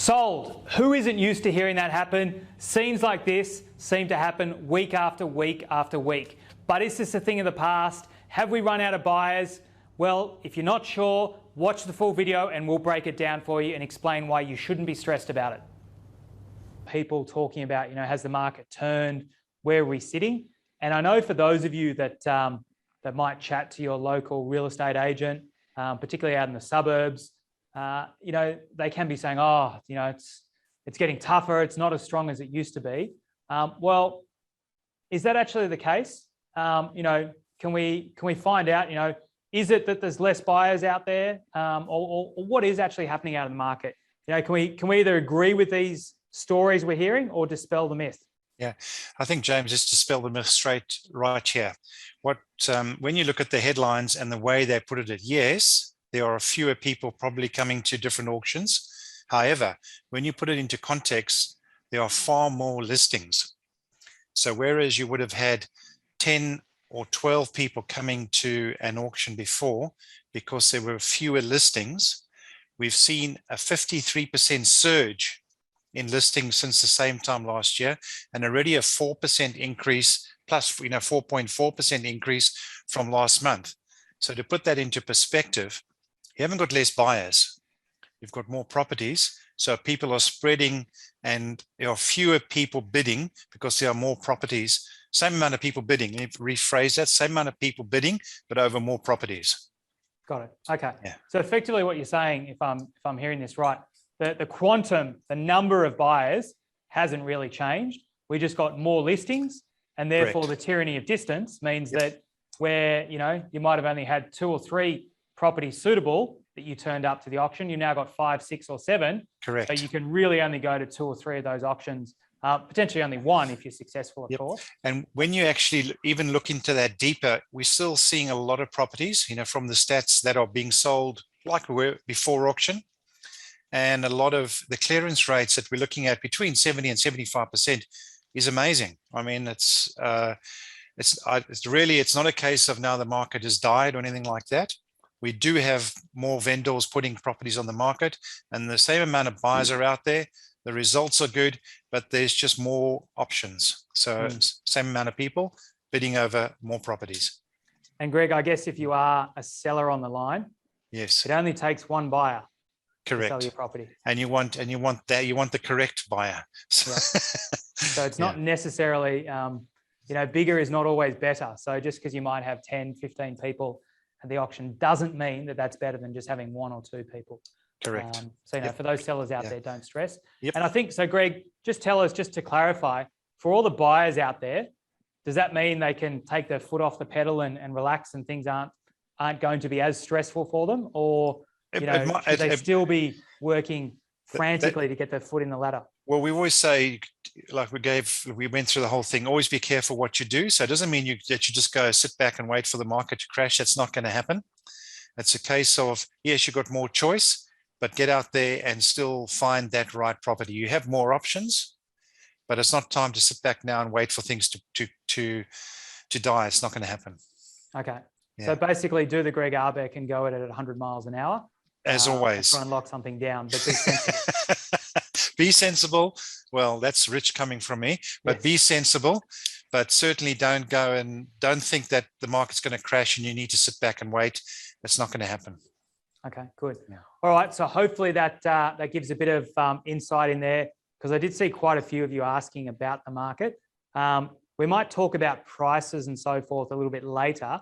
Sold. Who isn't used to hearing that happen? Scenes like this seem to happen week after week after week. But is this a thing of the past? Have we run out of buyers? Well, if you're not sure, watch the full video and we'll break it down for you and explain why you shouldn't be stressed about it. People talking about, has the market turned? Where are we sitting? And I know for those of you that might chat to your local real estate agent, particularly out in the suburbs, they can be saying, it's getting tougher. It's not as strong as it used to be. Well, is that actually the case? Can we find out, is it that there's less buyers out there, or what is actually happening out of the market? Can we either agree with these stories we're hearing or dispel the myth? Yeah, I think, James, just to dispel the myth straight right here. When you look at the headlines and the way they put it, yes, there are fewer people probably coming to different auctions. However, when you put it into context, there are far more listings. So whereas you would have had 10 or 12 people coming to an auction before because there were fewer listings, we've seen a 53% surge in listings since the same time last year, and already a 4% increase plus 4.4% increase from last month. So to put that into perspective, you haven't got less buyers, you've got more properties. So people are spreading and there are fewer people bidding because there are more properties. Same amount of people bidding. Let me rephrase that: same amount of people bidding, but over more properties. Got it. Okay. Yeah. So effectively, what you're saying, if I'm hearing this right, the quantum, the number of buyers hasn't really changed. We just got more listings, and therefore Correct. The tyranny of distance means that where you might have only had 2 or 3 properties suitable that you turned up to the auction, you now got 5, 6, or 7. Correct. So you can really only go to 2 or 3 of those auctions. Potentially only 1 if you're successful, of course. And when you actually even look into that deeper, we're still seeing a lot of properties, from the stats that are being sold like we were before auction. And a lot of the clearance rates that we're looking at between 70 and 75% is amazing. I mean, it's not a case of now the market has died or anything like that. We do have more vendors putting properties on the market, and the same amount of buyers are out there. The results are good, but there's just more options. So same amount of people bidding over more properties. And Greg, I guess if you are a seller on the line, yes, it only takes 1 buyer. Correct. To sell your property. And you want the correct buyer. Right. So it's not necessarily, bigger is not always better. So just because you might have 10, 15 people at the auction doesn't mean that that's better than just having 1 or 2 people. Correct. For those sellers out there, don't stress. Yep. And I think, so Greg, just tell us, just to clarify, for all the buyers out there, does that mean they can take their foot off the pedal and relax and things aren't going to be as stressfent for them? Or should they still be working frantically to get their foot in the ladder? Well, we always say, like we went through the whole thing, always be careful what you do. So it doesn't mean that you just go sit back and wait for the market to crash. That's not going to happen. It's a case of, yes, you've got more choice, but get out there and still find that right property. You have more options, but it's not time to sit back now and wait for things to die. It's not going to happen. Okay. Yeah. So basically do the Greg Arbeck and go at it at 100 miles an hour. As always. Try and lock something down, but be sensible. Be sensible. Well, that's rich coming from me, but Be sensible. But certainly don't think that the market's going to crash and you need to sit back and wait. It's not going to happen. Okay, good. Yeah. All right. So hopefully that gives a bit of insight in there, because I did see quite a few of you asking about the market. We might talk about prices and so forth a little bit later,